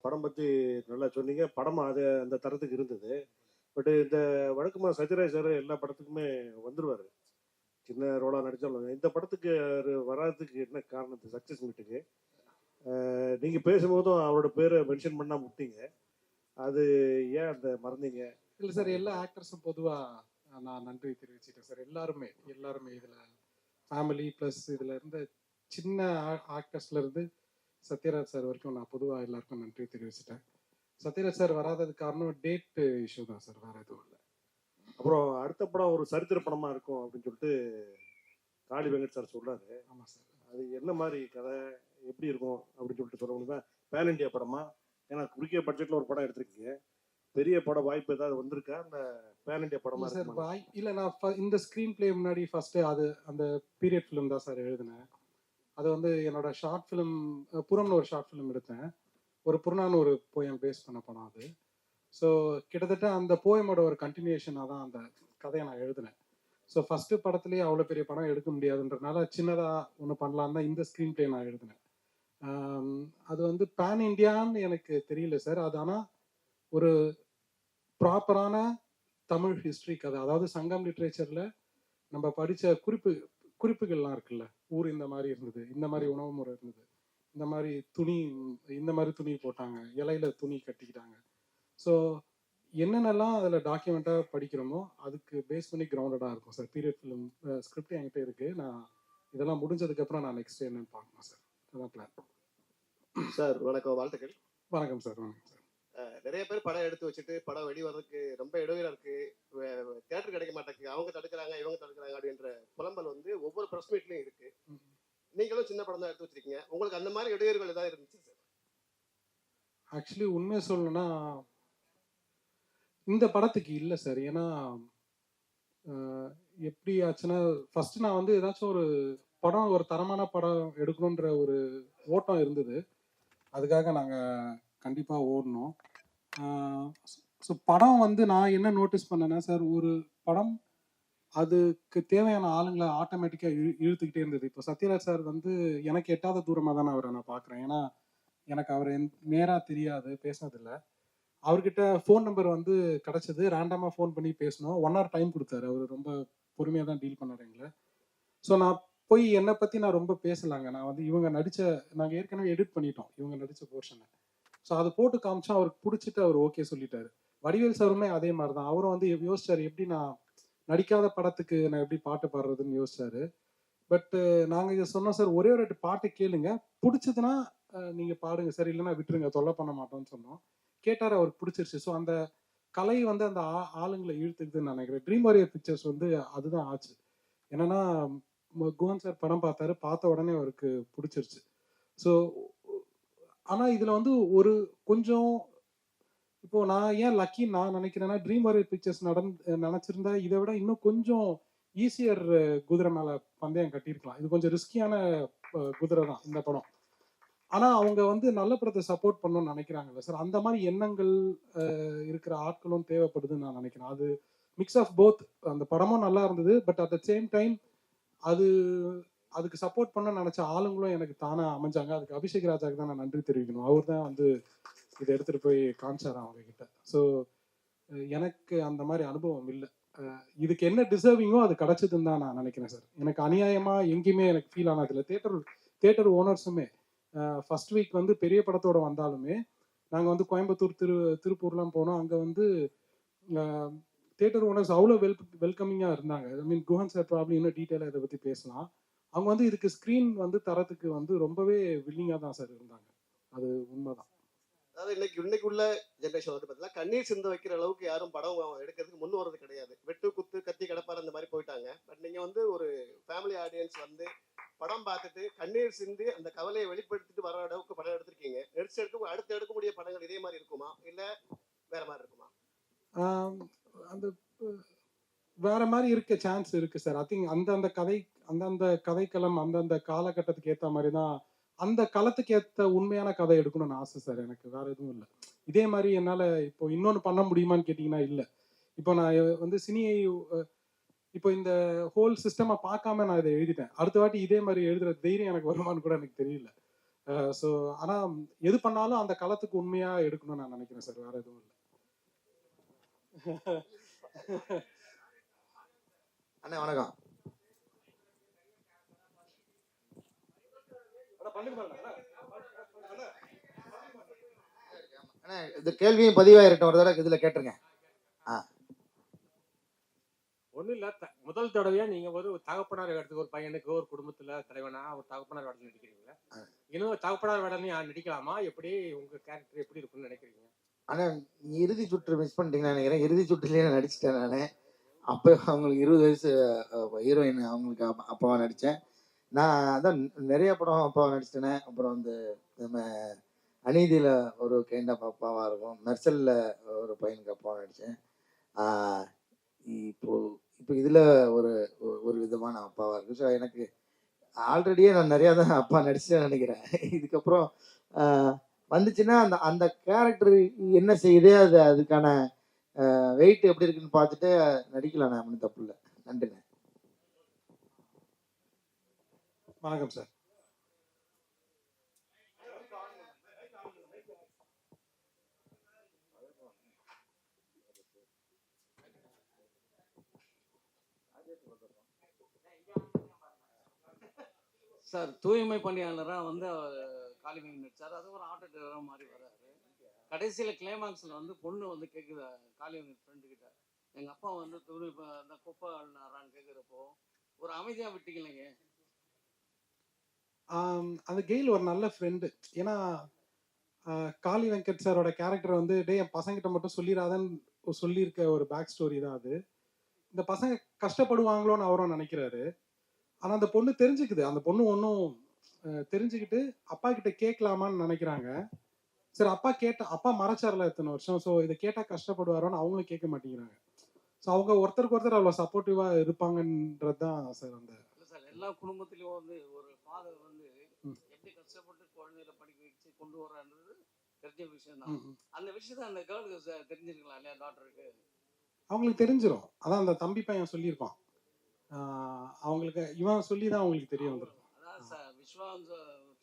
படம் பற்றி நல்லா சொன்னீங்க. படம் அது அந்த தரத்துக்கு இருந்தது. பட் இந்த வழக்கமாக சத்யராஜ் சார் எல்லா படத்துக்குமே வந்துருவார், சின்ன ரோலாக நடித்தாலும். இந்த படத்துக்கு அவர் வராததுக்கு என்ன காரணம்? சக்ஸஸ் மீட்டுக்கு நீங்கள் பேசும்போதும் அவரோட பேரை மென்ஷன் பண்ணால் முட்டிங்க. அது ஏன் அந்த மறந்தீங்க? இல்லை சார், எல்லா ஆக்டர்ஸும் பொதுவாக நான் நன்றி தெரிவிச்சுட்டேன் சார். எல்லாருமே இதில் ஃபேமிலி ப்ளஸ் இதில் இருந்த சின்ன ஆக்டர்ஸ்லேருந்து சத்யராஜ் சார் வரைக்கும் நான் பொதுவாக எல்லாருக்கும் நன்றி தெரிவிச்சிட்டேன். சத்யராஜ் சார் வராததுக்கு காரணம் டேட் இஷ்யூ தான் சார், வேறு எதுவும் இல்லை. அப்புறம் அடுத்த படம் ஒரு சரித்திர படமாக இருக்கும் அப்படின்னு சொல்லிட்டு காளி வெங்கட் சார் சொல்கிறாரு. ஆமாம் சார். அது என்ன மாதிரி கதை, எப்படி இருக்கும் அப்படின்னு சொல்லிட்டு சொல்ல முடியுமா? பேன் இண்டியா படமா? ஏன்னா குறுகிய பட்ஜெட்டில் ஒரு படம் எடுத்திருக்கீங்க. பெரிய பட வாய்ப்பு ஏதாவது வந்திருக்கா? இந்த பேன் இண்டியா படமா சார் இல்லை, நான் இந்த ஸ்க்ரீன் பிளே முன்னாடி ஃபர்ஸ்ட் அந்த பீரியட் ஃபிலிம் தான் சார் எழுதினேன். அது என்னோட ஷார்ட் ஃபிலிம் புறம்னு ஒரு ஷார்ட் ஃபிலிம் எடுத்தேன். ஒரு புறநானூறு போயம் பேஸ் பண்ண படம் அது. ஸோ கிட்டத்தட்ட அந்த போயமோட ஒரு கண்டினியூஷனாக தான் அந்த கதையை நான் எழுதினேன். ஸோ ஃபஸ்ட்டு படத்துலேயே அவ்வளோ பெரிய படம் எடுக்க முடியாதுன்றனால சின்னதாக ஒன்று பண்ணலான்னு தான் இந்த ஸ்க்ரீன் பிளே நான் எழுதினேன். அது பேன் இண்டியான்னு எனக்கு தெரியல சார். அது ஆனால் ஒரு ப்ராப்பரான தமிழ் ஹிஸ்ட்ரி கதை. அதாவது சங்கம் லிட்ரேச்சரில் நம்ம படித்த குறிப்புகள்லாம் இருக்குல்ல, ஊர் இந்த மாதிரி இருந்தது, இந்த மாதிரி உணவு முறை இருந்தது, இந்த மாதிரி துணி போட்டாங்க, இலையில துணி கட்டிக்கிட்டாங்க. ஸோ என்னென்னலாம் அதில் டாக்குமெண்ட்டாக படிக்கிறோமோ அதுக்கு பேஸ் பண்ணி கிரவுண்டடாக இருக்கும் சார். பீரியட் ஃபிலிம் ஸ்கிரிப்ட் என்கிட்ட இருக்குது. நான் இதெல்லாம் முடிஞ்சதுக்கப்புறம் நான் நெக்ஸ்ட் என்னன்னு பார்க்கணும் சார். அதான் பிளான். சார் வணக்கம், வாழ்த்துக்கள். வணக்கம் சார். வணக்கம் சார். நிறைய பேர் படம் எடுத்து வச்சுட்டு படம் வெளிவரதுக்கு ரொம்ப இடைவெளியா இருக்கு, தியேட்டர் கிடைக்க மாட்டேங்குது, அவங்க தடுக்கிறாங்க இவங்க தடுக்கிறாங்க அப்படின்ற புலம்பல் ஒவ்வொரு ப்ரெஸ் மீட்லையும் இருக்கு. நீங்களும் சின்ன படம் தான் எடுத்து வச்சிருக்கீங்க, உங்களுக்கு அந்த மாதிரி இடையூறுகள் ஏதாவது இருந்துச்சு சார்? ஆக்சுவலி உண்மையை சொல்லணும்னா இந்த படத்துக்கு இல்லை சார். ஏன்னா எப்படி ஆச்சுன்னா, ஃபர்ஸ்ட் நான் ஏதாச்சும் ஒரு படம், ஒரு தரமான படம் எடுக்கணுன்ற ஒரு ஓட்டம் இருந்தது. அதுக்காக நாங்கள் கண்டிப்பாக ஓடணும். ஸோ படம் நான் என்ன நோட்டீஸ் பண்ணேன்னா சார், ஒரு படம் அதுக்கு தேவையான ஆளுங்களை ஆட்டோமேட்டிக்காக இழுத்துக்கிட்டே இருந்தது. இப்போ சத்யராஜ் சார் எனக்கு எட்டாத தூரமாக தானே அவரை நான் பார்க்குறேன். ஏன்னா எனக்கு அவர் நேராக தெரியாது, பேசினதில்லை. அவர்கிட்ட ஃபோன் நம்பர் கிடச்சிது, ரேண்டமாக ஃபோன் பண்ணி பேசணும். 1 hour டைம் கொடுத்தாரு. அவர் ரொம்ப பொறுமையாக தான் டீல் பண்ணார் எங்களை. ஸோ நான் போய் என்னை பற்றி நான் ரொம்ப பேசலாங்க. நான் இவங்க நாங்கள் ஏற்கனவே எடிட் பண்ணிட்டோம் இவங்க நடித்த போர்ஷனை. ஸோ அதை போட்டு காமிச்சா அவருக்கு பிடிச்சிட்டு அவர் ஓகே சொல்லிட்டாரு. வடிவேல் சாருமே அதே மாதிரி தான். அவரும் யோசிச்சார், எப்படி நான் நடிக்காத படத்துக்கு நான் எப்படி பாட்டு பாடுறதுன்னு யோசிச்சாரு. பட்டு நாங்கள் இதை சொன்னோம் சார், ஒரே ஒரு பாட்டு கேளுங்க, பிடிச்சதுன்னா நீங்கள் பாடுங்க சார், இல்லைன்னா விட்டுருங்க, தொல்லை பண்ண மாட்டோம்னு சொன்னோம். கேட்டார், அவருக்கு பிடிச்சிருச்சு. ஸோ அந்த கலை அந்த ஆளுங்களை இழுத்துக்குதுன்னு நினைக்கிறேன். ட்ரீம் வாரியர் பிக்சர்ஸ் அதுதான் ஆச்சு. என்னன்னா குஹன் சார் படம் பார்த்தாரு, பார்த்த உடனே அவருக்கு பிடிச்சிருச்சு. ஸோ ஆனால் இதில் ஒரு கொஞ்சம் இப்போ நான் ஏன் லக்கி நான் நினைக்கிறேன்னா, ட்ரீம் வாரியர் பிக்சர்ஸ் நினச்சிருந்தா இதை விட இன்னும் கொஞ்சம் ஈஸியர் குதிரை மேலே பந்தயம் கட்டியிருக்கலாம். இது கொஞ்சம் ரிஸ்கியான குதிரை தான் இந்த படம். ஆனால் அவங்க நல்ல படத்தை சப்போர்ட் பண்ணணும்னு நினைக்கிறாங்கல்ல சார், அந்த மாதிரி எண்ணங்கள் இருக்கிற ஆட்களும் தேவைப்படுதுன்னு நான் நினைக்கிறேன். அது மிக்ஸ் ஆஃப் போத். அந்த படமும் நல்லா இருந்தது, but at the same time அதுக்கு சப்போர்ட் பண்ண நினைச்ச ஆளுங்களும் எனக்கு தானாக அமைஞ்சாங்க. அதுக்கு அபிஷேக் ராஜாக்கு தான் நான் நன்றி தெரிவிக்கணும். அவர் தான் இதை எடுத்துகிட்டு போய் காமிச்சார் அவங்க கிட்ட. ஸோ எனக்கு அந்த மாதிரி அனுபவம் இல்லை. இதுக்கு என்ன டிசர்விங்கோ அது கிடச்சதுன்னு தான் நான் நினைக்கிறேன் சார். எனக்கு அநியாயமாக எங்கேயுமே எனக்கு ஃபீல் ஆனதில்லை. தேட்டர் ஓனர்ஸுமே ஃபர்ஸ்ட் வீக் பெரிய படத்தோடு வந்தாலுமே நாங்கள் கோயம்புத்தூர் திருப்பூர்லாம் போனோம். அங்கே தேட்டர் ஓனர்ஸ் அவ்வளோ வெல்கமிங்காக இருந்தாங்க. ஐ மீன் குஹன் சார் ப்ராப்ளம் இன்னும் டீட்டெயிலாக இதை பற்றி பேசலாம். அவங்க இதுக்கு ஸ்க்ரீன் தரத்துக்கு ரொம்பவே வில்லிங்காக தான் சார் இருந்தாங்க. அது உண்மைதான். அதாவது இன்னைக்கு உள்ள ஜென்ரேஷன் பார்த்தீங்கன்னா கண்ணீர் சிந்த வைக்கிற அளவுக்கு யாரும் படம் எடுக்கிறதுக்கு முன் வரது கிடையாது. வெட்டு குத்து கத்தி கடப்பார் அந்த மாதிரி போயிட்டாங்க. பட் நீங்க ஒரு ஃபேமிலி ஆடியன்ஸ் படம் பார்த்துட்டு கண்ணீர் சிந்தி அந்த கவலையை வெளிப்படுத்திட்டு வர அளவுக்கு படம் எடுத்திருக்கீங்க. அடுத்து எடுக்கக்கூடிய படங்கள் இதே மாதிரி இருக்குமா, இல்ல வேற மாதிரி இருக்குமா? வேற மாதிரி இருக்க சான்ஸ் இருக்கு சார். ஐ திங்க் அந்தந்த கதைக்களம் அந்தந்த காலகட்டத்துக்கு ஏற்ற மாதிரி தான், அந்த களத்துக்கு ஏற்ற உண்மையான கதை எடுக்கணும்னு ஆசை சார். எனக்கு வேற எதுவும் இல்லை. இதே மாதிரி என்னால் இப்போ இன்னொன்று பண்ண முடியுமான்னு கேட்டிங்கன்னா இல்லை. இப்போ நான் சினியை இப்போ இந்த ஹோல் சிஸ்டமை பார்க்காம நான் இதை எழுதிட்டேன். அடுத்த வாட்டி இதே மாதிரி எழுதுற தைரியம் எனக்கு வருமானு கூட எனக்கு தெரியல. ஸோ ஆனால் எது பண்ணாலும் அந்த களத்துக்கு உண்மையாக எடுக்கணும்னு நான் நினைக்கிறேன் சார், வேற எதுவும் இல்லை. அண்ணா வணக்கம். அண்ணா இந்த கேள்வியும் பதிவாயிருக்கட்டும், ஒரு தடவை இதுல கேட்டுருங்க. ஒன்றும் இல்லை, முதல் தடவையா நீங்க ஒரு தகப்பனார் இடத்துக்கு ஒரு பையனுக்கு ஒரு குடும்பத்துல தலைவனா ஒரு தகப்பனார் வேடத்தில் நடிக்கிறீங்களா? இன்னும் தகப்பனார் வேடம் நடிக்கலாமா? எப்படி உங்க கேரக்டர் எப்படி இருக்குன்னு நினைக்கிறீங்க? ஆனா நீங்க இறுதி சுற்று மிஸ் பண்ணிட்டீங்கன்னு நினைக்கிறேன். இறுதி சுற்றுலயே நான் நடிச்சிட்டேன் நானு. அப்போ அவங்களுக்கு 20 வயசு ஹீரோயின், அவங்களுக்கு அப்பாவா நடித்தேன். நான் அதான் நிறைய படம் அப்பாவா நடிச்சிட்டேனே. அப்புறம் வந்து நம்ம அநீதியில் ஒரு கைண்ட் ஆஃப் அப்பாவாக இருக்கும், மெர்சலில் ஒரு பையனுக்கு அப்பாவாக நடித்தேன். இப்போ இதில் ஒரு ஒரு விதமான அப்பாவாக இருக்குது. ஸோ எனக்கு ஆல்ரெடியே நான் நிறையா தான் அப்பா நடிச்சிட்டேன்னு நினைக்கிறேன். இதுக்கப்புறம் வந்துச்சுன்னா அந்த அந்த கேரக்டர் என்ன செய்யுதே அது அதுக்கான வெயிட் எப்படி இருக்குன்னு பார்த்துட்டு நடிக்கலாம். நான் ஒன்றும் தப்பு இல்லை. நன்றிண்ணே. வணக்கம் சார். சார் தூய்மை பணியாளராக வந்து காளிமணி நடிச்சார். அது ஒரு ஆட்டோ டிரைவராக மாதிரி வராரு. கடைசியில் கிளைமாக்ஸில் வந்து பொண்ணு வந்து கேட்குது காளிமணி ஃப்ரெண்டு கிட்ட, எங்கள் அப்பா வந்து அந்த குப்பை அழுனாரான்னு கேட்குறப்போ ஒரு அமைதியாக விட்டீங்களேங்க. அந்த கெயில் ஒரு நல்ல ஃப்ரெண்டு. ஏன்னா காளி வெங்கட் சாரோட கேரக்டர் வந்து என் பசங்கிட்ட மட்டும் சொல்லிடாதன்னு சொல்லியிருக்க ஒரு பேக் ஸ்டோரி தான் அது. இந்த பசங்க கஷ்டப்படுவாங்களோன்னு அவரும் நினைக்கிறாரு. ஆனால் அந்த பொண்ணு தெரிஞ்சுக்குது. அந்த பொண்ணு ஒன்றும் தெரிஞ்சுக்கிட்டு அப்பா கிட்ட கேட்கலாமான்னு நினைக்கிறாங்க. சரி, அப்பா மறைச்சார்ல எத்தனை வருஷம், ஸோ இதை கேட்டால் கஷ்டப்படுவாரோன்னு அவங்களும் கேட்க மாட்டேங்கிறாங்க. ஸோ அவங்க ஒருத்தருக்கு ஒருத்தர் அவ்வளோ சப்போர்ட்டிவாக இருப்பாங்கன்றது தான் சார். அந்த சார் எல்லா குடும்பத்திலையும் வந்து ஒரு ஃபாதர் வந்து எப்படி கஷ்டப்பட்டு குழந்தைகளை படிக்க வச்சு கொண்டு வர்றான்றது தெரிஞ்ச விஷயம் தான். அந்த விஷயத்த அந்த கேர்ளுக்கு தெரிஞ்சிருக்கலாம் இல்லையா, டாக்டருக்கு அவங்களுக்கு தெரிஞ்சிடும். அதான் அந்த தம்பி பையன் சொல்லியிருப்பான். அவங்களுக்கு இவன் சொல்லி தான் அவங்களுக்கு தெரிய வந்திருக்கும். அதான் சார் விஸ்வான்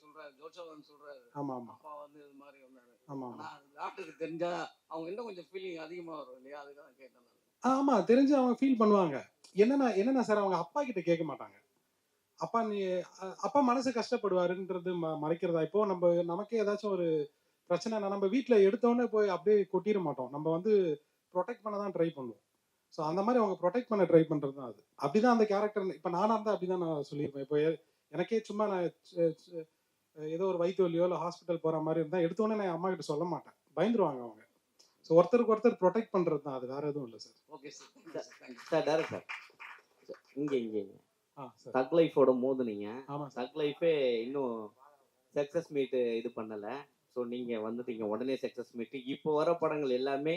சொல்றாரு, ஜோசவன் சொல்றாரு. ஆமா ஆமா, அப்பா வந்து இது மாதிரி வந்தாரு. ஆமா ஆனா டாக்டருக்கு தெரிஞ்சா அவங்க இன்னும் கொஞ்சம் ஃபீலிங் அதிகமா வரும் இல்லையா, அதுக்காக கேட்டேன். ஆமா, தெரிஞ்சு அவங்க ஃபீல் பண்ணுவாங்க. என்னன்னா சார், அவங்க அப்பா கிட்ட கேட்க மாட்டாங்க. அப்பா மனசு கஷ்டப்படுவாருன்றது மறைக்கிறதா? இப்போ நமக்கே ஏதாச்சும் ஒரு பிரச்சனை, நம்ம வீட்டில் எடுத்தோடனே போய் அப்படியே கொட்டிட மாட்டோம். நம்ம வந்து ப்ரொடெக்ட் பண்ண தான் ட்ரை பண்ணுவோம். ஸோ அந்த மாதிரி அவங்க ப்ரொடெக்ட் பண்ண ட்ரை பண்ணுறது தான் அது. அப்படிதான் அந்த கேரக்டர். இப்போ நானாக இருந்தால் அப்படிதான் நான் சொல்லியிருப்பேன். இப்போ எனக்கே சும்மா நான் ஏதோ ஒரு வயிற்று வலியோ இல்லை ஹாஸ்பிட்டல் போகிற மாதிரி இருந்தால் எடுத்தோடனே நான் அம்மா கிட்ட சொல்ல மாட்டேன், பயந்துருவாங்க அவங்க. ஸோ ஒருத்தருக்கு ஒருத்தர் ப்ரொடெக்ட் பண்ணுறது தான் அது, வேற எதுவும் இல்லை sir. Okay sir. Sir direct sir, இங்கே தக் லைஃபோட மோதுனீங்க. ஆமாம், தக் லைஃபே இன்னும் சக்ஸஸ் மீட் இது பண்ணலை. ஸோ நீங்கள் வந்துட்டீங்க உடனே சக்ஸஸ் மீட். இப்போ வர படங்கள் எல்லாமே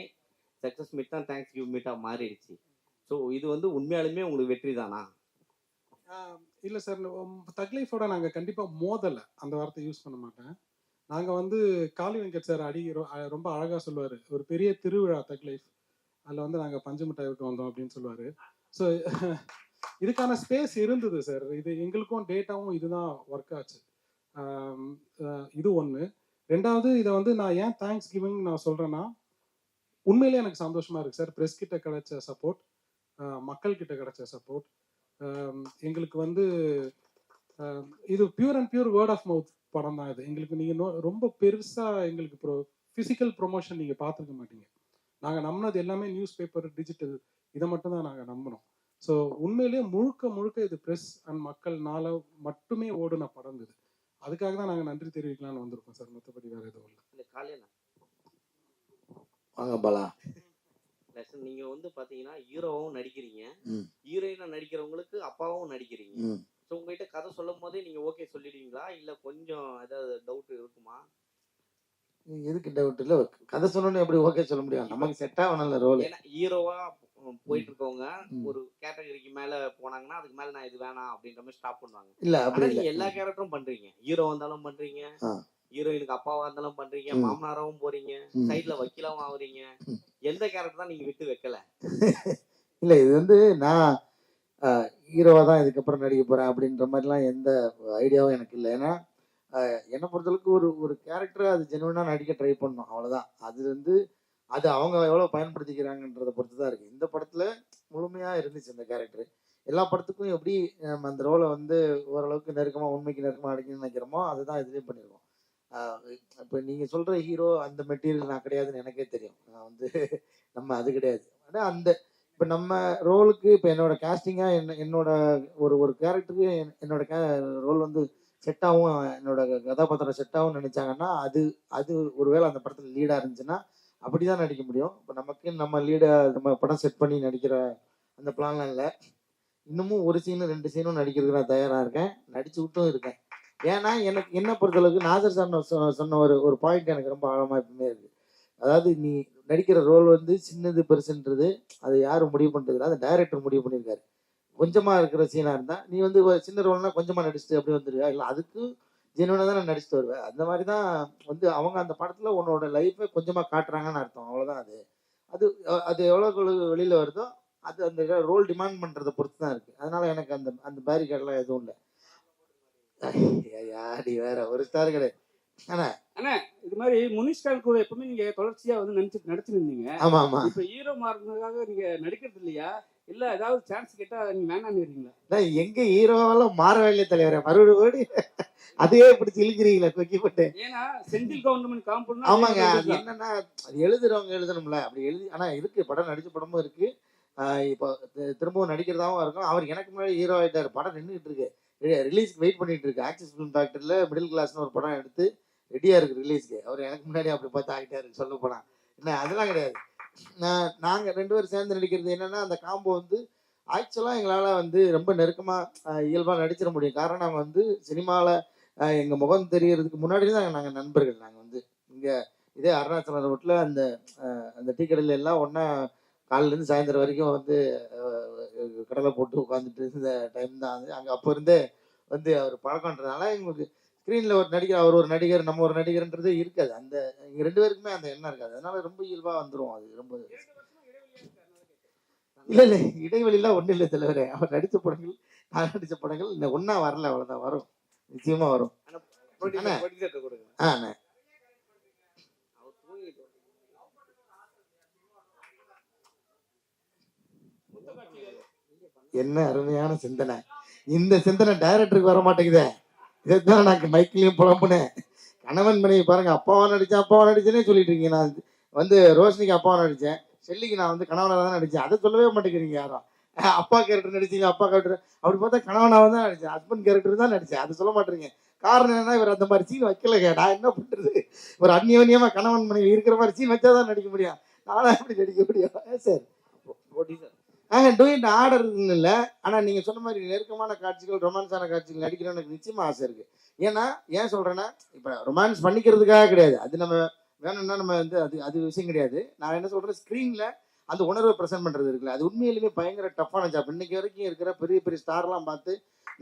சக்ஸஸ் மீட் தான், தேங்க்ஸ் கிவ் மீட்டாக மாறிடுச்சு. ஸோ இது வந்து உண்மையாலுமே உங்களுக்கு வெற்றி தானா? இல்லை சார், தக் லைஃபோட நாங்கள் கண்டிப்பாக மோதலை, அந்த வார்த்தை யூஸ் பண்ண மாட்டேன். நாங்கள் வந்து காளி வெங்கட் சார் ரொம்ப அழகாக சொல்லுவார், ஒரு பெரிய திருவிழா தக் லைஃப், அதில் வந்து நாங்கள் பஞ்சு மிட்டாய் விட்டு வந்தோம் அப்படின்னு சொல்லுவார். ஸோ இதுக்கான ஸ்பேஸ் இருந்தது சார். இது எங்களுக்கும் டேட்டாவும் இதுதான் ஒர்க் ஆச்சு. இது ஒன்று. ரெண்டாவது, இதை வந்து நான் ஏன் தேங்க்ஸ் கிவிங் நான் சொல்கிறேன்னா, உண்மையிலே எனக்கு சந்தோஷமாக இருக்குது சார். ப்ரெஸ் கிட்ட கிடைச்ச சப்போர்ட், மக்கள் கிட்ட கிடைச்ச சப்போர்ட், எங்களுக்கு வந்து இது pure and pure word of mouth படம் தான் இது. எங்களுக்கு நீங்கள் ரொம்ப பெருசாக எங்களுக்கு ஃபிசிக்கல் ப்ரொமோஷன் நீங்கள் பார்த்துருக்க மாட்டீங்க. நாங்கள் நம்பினது எல்லாமே நியூஸ் பேப்பர், டிஜிட்டல், இதை மட்டும் தான் நாங்கள் நம்பினோம். ஸோ உண்மையிலேயே முழுக்க இது ப்ரெஸ் அண்ட் மக்கள்னால மட்டுமே ஓடுன படம் இது. அதுக்காக தான் நாங்கள் நன்றி தெரிவிக்கலாம்னு வந்திருக்கோம் சார். மற்றபடி வேறு எதுவும் இல்லை. காலையில் வாங்க பாலா. நீங்க வந்து பாத்தீங்கன்னா ஹீரோவும் நடிக்கிறீங்க, ஹீரோயினா நடிக்கிறவங்களுக்கு அப்பாவும் நடிக்கிறீங்க. ஸோ உங்ககிட்ட கதை சொல்லும் போதே நீங்க ஓகே சொல்லிடுவீங்களா, இல்ல கொஞ்சம் ஏதாவது டவுட் இருக்குமா? எதுக்கு டவுட்? இல்லை, கதை சொல்லணும்னு எப்படி ஓகே சொல்ல முடியும்? நமக்கு செட் ஆகணும்ல ரோல். ஏன்னா ஹீரோவா போயிட்டு இருக்கவங்க ஒரு கேட்டகரிக்கு மேல போனாங்கன்னா அதுக்கு மேல நான் இது வேணாம் அப்படின்ற மாதிரி ஸ்டாப் பண்ணுவாங்க. இல்ல அப்படி நீங்க எல்லா கேரக்டரும் பண்றீங்க, ஹீரோ வந்தாலும் பண்றீங்க, ஹீரோயினுக்கு அப்பாவா இருந்தாலும் பண்றீங்க, மாமனாராவும் போறீங்க, சைட்ல வக்கீலாவும் ஆகுறீங்க. எந்த கேரக்டர் தான் நீங்க விட்டு வைக்கல? இல்ல, இது வந்து நான் ஹீரோவா தான் இதுக்கப்புறம் நடிக்க போறேன் அப்படின்ற மாதிரிலாம் எந்த ஐடியாவும் எனக்கு இல்லை. ஏன்னா என்னை பொறுத்தளவுக்கு ஒரு ஒரு கேரக்டரை அது ஜெனுவனாக நடிக்க ட்ரை பண்ணணும், அவ்வளோதான். அது வந்து அது அவங்க எவ்வளோ பயன்படுத்திக்கிறாங்கன்றதை பொறுத்து தான் இருக்குது. இந்த படத்தில் முழுமையாக இருந்துச்சு அந்த கேரக்டர். எல்லா படத்துக்கும் எப்படி நம்ம அந்த ரோலை வந்து ஓரளவுக்கு நெருக்கமாக உண்மைக்கு நெருக்கமாக அடிக்கணும்னு நினைக்கிறோமோ அதுதான் இதுலேயும் பண்ணியிருக்கோம். இப்போ நீங்கள் சொல்கிற ஹீரோ அந்த மெட்டீரியல் நான் கிடையாதுன்னு எனக்கே தெரியும். நான் வந்து நம்ம அது கிடையாது. ஆனால் அந்த இப்போ நம்ம ரோலுக்கு இப்போ என்னோட கேஸ்டிங்காக என்னோட ஒரு ஒரு கேரக்டருக்கு என்னோட ரோல் வந்து செட் ஆகும், என்னோட கதாபாத்திரம் செட் ஆகும்னு நினைச்சாங்கன்னா அது அது ஒருவேளை அந்த படத்தில் லீடாக இருந்துச்சுன்னா அப்படி தான் நடிக்க முடியும். இப்போ நமக்கு நம்ம லீடை நம்ம படம் செட் பண்ணி நடிக்கிற அந்த பிளான்லாம் இல்லை. இன்னமும் ஒரு சீனு 2 சீனும் நடிக்கிறதுக்கு நான் தயாராக இருக்கேன், நடிச்சு விட்டும் இருக்கேன். ஏன்னா எனக்கு என்ன பொறுத்தளவுக்கு நாசர் சார் சொன்ன ஒரு ஒரு பாயிண்ட் எனக்கு ரொம்ப ஆழமாக எப்பவுமே இருக்குது. அதாவது நீ நடிக்கிற ரோல் வந்து சின்னது பெருசுன்றது அது யாரும் முடிவு பண்ணுறது, அந்த டைரக்டர் முடிவு பண்ணியிருக்காரு. கொஞ்சமாக இருக்கிற சீனாக இருந்தால் நீ வந்து ஒரு சின்ன ரோல்னா கொஞ்சமாக நடிச்சுட்டு அப்படி வந்துடுவா, இல்லை அதுக்கு ஜெனுவனாக தான் நான் நடிச்சுட்டு வருவேன். அந்த மாதிரி தான் வந்து அவங்க அந்த படத்தில் உன்னோட லைஃப்பை கொஞ்சமாக காட்டுறாங்கன்னு அர்த்தம், அவ்வளோதான். அது அது அது எவ்வளோக்கு வெளியில் வருதோ அது அந்த ரோல் டிமாண்ட் பண்ணுறதை பொறுத்து தான் இருக்குது. அதனால எனக்கு அந்த அந்த பேரிகேட்லாம் எதுவும் இல்லை. யாடி வேற ஒரு ஸ்டார் கிடையாது. அண்ணா இது மாதிரி முனிஷ்கான் கூட எப்பவுமே நீங்க தொடர்ச்சியா வந்து நடிச்சிருந்தீங்க. ஆமா ஆமா. இப்ப ஹீரோ மாறுறதுக்காக நீங்க நடிக்கிறது இல்லையா, இல்ல ஏதாவது சான்ஸ் கேட்டா நீங்க வேணான்னு? எங்க ஹீரோவெல்லாம் மாறவே இல்லை தலைவரே, மறுபடியும் அதையே பிடிச்சி இழுக்கிறீங்களா கொக்கி போட்டு. ஏன்னா சென்ட்ரல் கவர்மெண்ட் காம்பவுண்ட். ஆமாங்க, அது என்னன்னா அது எழுதுறவங்க எழுதணும்ல, அப்படி எழுதி. ஆனா இருக்கு படம், நடிச்ச படமும் இருக்கு. இப்போ திரும்பவும் நடிக்கிறதாவும் இருக்கும். அவர் எனக்கு முன்னாடி ஹீரோ ஆயிட்டாரு, படம் நின்றுட்டு இருக்கு, ரிலீஸ்க்கு வெயிட் பண்ணிட்டு இருக்கு. ஆக்சிஸ் ஃபிலிம் ஃபேக்டரியில் மிடில் கிளாஸ்னு ஒரு படம் எடுத்து ரெடியாக இருக்குது ரிலீஸ்க்கு. அவர் எனக்கு முன்னாடி அப்படி பார்த்து ஆகிட்டாரு சொல்ல போனால். என்ன அதெல்லாம் கிடையாது. நாங்கள் 2 பேரும் சேர்ந்து நடிக்கிறது என்னென்னா அந்த காம்போ வந்து ஆக்சுவலாக எங்களால் வந்து ரொம்ப நெருக்கமாக இயல்பாக நடிச்சிட முடியும். காரணம் நாங்கள் வந்து சினிமாவில் எங்கள் முகம் தெரியறதுக்கு முன்னாடி தான் நாங்கள் நண்பர்கள். நாங்கள் வந்து இங்கே இதே அருணாச்சலம் ரோட்டில் அந்த அந்த டீ கடையில் எல்லாம் ஒன்றா காலையிலேருந்து சாயந்தரம் வரைக்கும் வந்து கடலை போட்டு உட்காந்துட்டு இருந்த டைம் தான் அது. அங்கே அப்போ இருந்தே வந்து அவர் பழக்கன்றதுனால எங்களுக்கு ஸ்க்ரீனில் ஒரு நடிகர், அவர் ஒரு நடிகர், நம்ம ஒரு நடிகர்ன்றதே இருக்காது. அந்த எங்கள் 2 பேருக்குமே அந்த எண்ணம் இருக்காது. அதனால ரொம்ப இயல்பாக வந்துடும். அது ரொம்ப இல்லை இடைவெளிலாம் ஒன்றும் இல்லை தலைவரே. அவர் நடித்த படங்கள், நான் நடித்த படங்கள் இந்த ஒன்றா வரல, அவ்வளோதான். வரும், நிச்சயமாக வரும். அண்ணே என்ன அருமையான சிந்தனை. இந்த சிந்தனை டைரக்டருக்கு வர மாட்டேங்குதே. இதைத்தான் நான் மைக்கிலையும் புலம்புனேன். கணவன் மனைவி பாருங்க, அப்பாவா நடிச்சேனே சொல்லிட்டு இருக்கீங்க. நான் வந்து ரோஷினிக்கு அப்பாவா நடித்தேன், ஷெல்லிக்கு நான் வந்து கணவனாக தான் நடித்தேன். அதை சொல்லவே மாட்டேங்கிறீங்க யாரும். அப்பா கேரக்டர் நடிச்சீங்க, அப்பா கேரக்டர் அப்படி பார்த்தா கணவனாக தான் நடித்தேன், ஹஸ்பண்ட் கேரக்டர் தான் நடித்தேன். அதை சொல்ல மாட்டேறீங்க. காரணம் என்னன்னா இவர் அந்த மாதிரி சீன் வைக்கலைங்க. நான் என்ன பண்ணுறது, ஒரு அந்நியோன்யமாக கணவன் மனைவி இருக்கிற மாதிரி சீன் வச்சா தான் நடிக்க முடியும். நானும் எப்படி நடிக்க முடியும் சார்? டூயிட் ஆர்டர் இல்லை. ஆனால் நீங்கள் சொன்ன மாதிரி நெருக்கமான காட்சிகள், ரொமான்ஸான காட்சிகள் நடிக்கணும்னு எனக்கு நிச்சயமாக ஆசை இருக்குது. ஏன் சொல்கிறேன்னா, இப்போ ரொமான்ஸ் பண்ணிக்கிறதுக்காக கிடையாது, அது நம்ம வேணும்னா நம்ம வந்து அது விஷயம் கிடையாது. நான் என்ன சொல்கிறேன், ஸ்க்ரீனில் அந்த உணர்வை ப்ரெசென்ட் பண்ணுறது இருக்குல்ல, அது உண்மையிலுமே பயங்கர டஃப்பான ஜாப். இன்னைக்கு வரைக்கும் இருக்கிற பெரிய பெரிய ஸ்டார்லாம் பார்த்து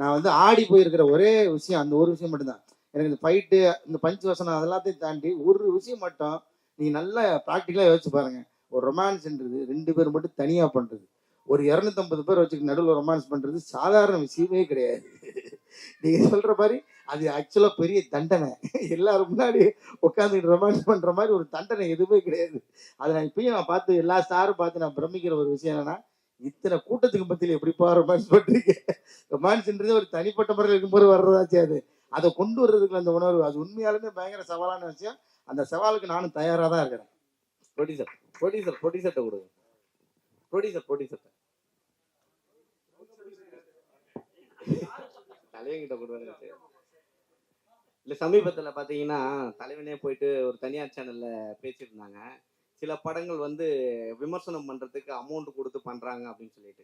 நான் வந்து ஆடி போயிருக்கிற ஒரே விஷயம் அந்த ஒரு விஷயம் மட்டும்தான். எனக்கு இந்த ஃபைட்டு, இந்த பஞ்ச் வசனம் அதெல்லாத்தையும் தாண்டி ஒரு விஷயம் மட்டும் நீங்கள் நல்லா ப்ராக்டிக்கலாக யோசிச்சு பாருங்கள். ஒரு ரொமான்ஸ்ன்றது 2 பேர் மட்டும் தனியாக பண்ணுறது, ஒரு 250 பேர் வச்சுக்கிட்டு நடுவில் ரொமான்ஸ் பண்ணுறது சாதாரண விஷயமே கிடையாது. நீங்கள் சொல்கிற மாதிரி அது ஆக்சுவலாக பெரிய தண்டனை. எல்லாரும் முன்னாடி உட்காந்துக்கிட்டு ரொமான்ஸ் பண்ணுற மாதிரி ஒரு தண்டனை எதுவுமே கிடையாது. அதை நான் இப்பயும் நான் பார்த்து எல்லா ஸ்டாரும் பார்த்து நான் பிரமிக்கிற ஒரு விஷயம் என்னன்னா, இத்தனை கூட்டத்துக்கு மத்தியில் எப்படிப்பா ரொமான்ஸ் பண்ணுறீங்க. ரொமான்ஸ்ன்றது ஒரு தனிப்பட்ட முறையில் இருக்கும்போது வர்றதாச்சு. அதை கொண்டு வர்றதுக்குள்ள அந்த உணர்வு, அது உண்மையாலுமே பயங்கர சவாலான விஷயம். அந்த சவாலுக்கு நானும் தயாராக தான் இருக்கிறேன். ப்ரொடியூசர்ட்ட கொடுங்க. ப்ரொடியூசர் தலைவங்கிட்ட கொடுவாங்க. இல்லை, சமீபத்தில் பார்த்தீங்கன்னா தலைவனே போயிட்டு ஒரு தனியார் சேனல்ல பேசியிருந்தாங்க. சில படங்கள் வந்து விமர்சனம் பண்றதுக்கு அமௌண்ட் கொடுத்து பண்றாங்க அப்படின்னு சொல்லிட்டு.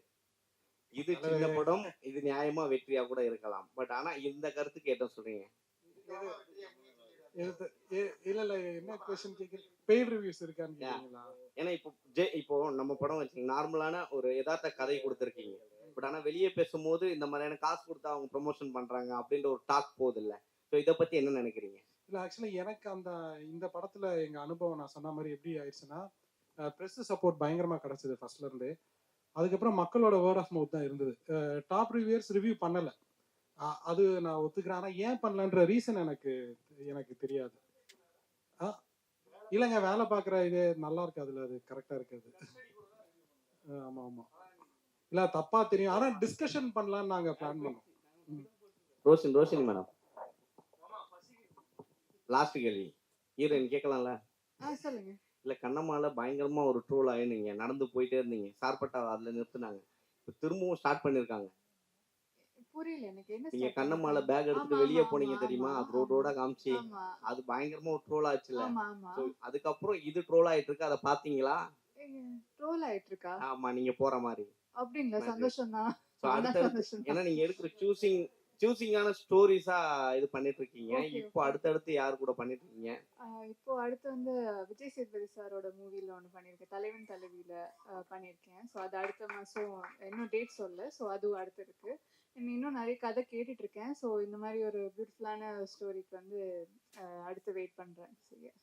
இது சின்ன படம், இது நியாயமா வெற்றியா கூட இருக்கலாம். பட் ஆனா இந்த கருத்துக்கு என்ன சொல்றீங்க? இல்ல என்ன क्वेश्चन கேக்குறீங்க? பெய்ட் ரிவ்யூஸ் இருக்கான்னு கேக்குறீங்களா? ஏன்னா இப்போ நம்ம படம் வச்சீங்க, நார்மலான ஒரு யதார்த்த கதை கொடுத்துருக்கீங்க. பட் ஆனா வெளியே பேசும்போது இந்த மாதிரியான காசு கொடுத்து அவங்க ப்ரொமோஷன் பண்றாங்க அப்படின்ற ஒரு டாக் போகுது இல்ல. ஸோ இதை பத்தி என்ன நினைக்கிறீங்க? இல்லை, ஆக்சுவலி எனக்கு இந்த படத்தில் எங்கள் அனுபவம் நான் சொன்ன மாதிரி எப்படி ஆயிடுச்சுன்னா, ப்ரெஸ் சப்போர்ட் பயங்கரமாக கிடச்சிது ஃபர்ஸ்ட்லேருந்து. அதுக்கப்புறம் மக்களோட வேர்ட் ஆஃப் மவுத் தான் இருந்தது. டாப் ரிவ்யூவர்ஸ் ரிவ்யூ பண்ணலை. அது நான் ஒத்துக்கிறேன். ஆனா ஏன் பண்ணலன்ற ரீசன் எனக்கு எனக்கு தெரியாது. ஆ, இல்லைங்க, வேலை பார்க்குற இது நல்லா இருக்காதுல்ல, அது கரெக்டா இருக்காது. ஆமா ஆமா, இல்ல தப்பா தெரியும். ஆனா டிஸ்கஷன் பண்ணலாம்னு நாங்க பிளான் பண்ணோம். ம். ரோஷினி மேடம், லாஸ்ட் கேள்வி ஹீரோயின் கேட்கலாம்ல? சொல்லுங்க. இல்ல கண்ணம்மால பயங்கரமா ஒரு ட்ரோல் ஆயிருந்தீங்க, நடந்து போயிட்டே இருந்தீங்க, சார்பட்டா அதுல நிறுத்துனாங்க, இப்ப திரும்பவும் ஸ்டார்ட் பண்ணிருக்காங்க. புரியல எனக்கு என்ன நீங்க ஸ்டார்ட் கண்ணம்மால பண்ணிருக்காங்க. பேக் எடுத்துட்டு ஆமா வெளியே ஆமா போனீங்க ஆமா தெரியுமா, ஆமா அது ரோட் ரோடா காமிச்சு, ஆமா அது பயங்கரமா ஒரு ட்ரோல் ஆச்சுல்ல. ஆமா ஆமா. ஸோ அதுக்கப்புறம் இது ட்ரோல் ஆயிட்டு இருக்கு, அதை பாத்தீங்களா? ட்ரோல் ஆயிட்டு இருக்கா? ஆமா, நீங்க போற மாதிரி. அப்படிங்களா? நன்றி. சந்தோஷம் தான். ஸோ ஆனா அடுத்தடுத்து, சந்தோஷம் ஏன்னா தான். நீங்க எடுக்கிற சூசிங்கான ஸ்டோரிஸா இது பண்ணிட்டு இருக்கீங்க. ஓகே இப்போ ஓகே. அடுத்தடுத்து யார் கூட பண்ணிட்டு இருக்கீங்க? இப்போ அடுத்து வந்து விஜய் சேதுபதி சாரோட மூவில ஒன்று பண்ணியிருக்கேன், தலைவன் தலைவியில பண்ணியிருக்கேன். ஸோ அது அடுத்த மாதம், இன்னும் டேட் சொல்லல. ஸோ அதுவும் அடுத்து இருக்கு. இன்னும் நிறைய கதை கேட்டுட்டு இருக்கேன். ஸோ இந்த மாதிரி ஒரு பியூட்டிஃபுல்லான ஸ்டோரிக்கு வந்து அடுத்து வெயிட் பண்றேன். சரியா?